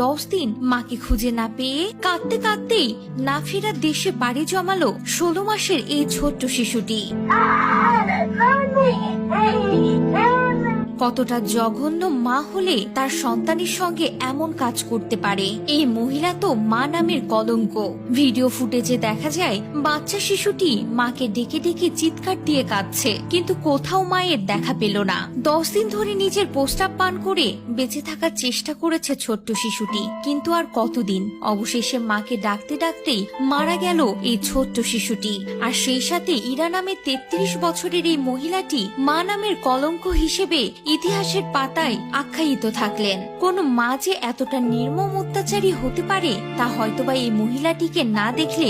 10 দিন মাকে খুঁজে না পেয়ে কাঁদতে কাঁদতেই না ফেরার দেশে বাড়ি জমালো 16 মাসের এই ছোট্ট শিশুটি। কতটা জঘন্য মা হলে তার সন্তানের সঙ্গে এমন কাজ করতে পারে। এই মহিলা তো মা নামের কলঙ্ক। ভিডিও ফুটেজে দেখা যায় বাচ্চা শিশুটি মাকে ডেকে ডেকে চিৎকার দিয়ে কাঁদছে, কিন্তু কোথাও মায়ের দেখা পেল না। 10 দিন ধরে নিজের প্রস্রাব পান করে বেঁচে থাকার চেষ্টা করেছে ছোট্ট শিশুটি, কিন্তু আর কতদিন। অবশেষে মাকে ডাকতে ডাকতেই মারা গেল এই ছোট্ট শিশুটি। আর সেই সাথে ইরা নামের 33 বছরের এই মহিলাটি মা নামের কলঙ্ক হিসেবে ইতিহাসের পাতায় আখ্যায়িত থাকলেন। কোন মা যে এতটা নির্মম অত্যাচারী হতে পারে তা হয়তোবা এই মহিলাটিকে না দেখলে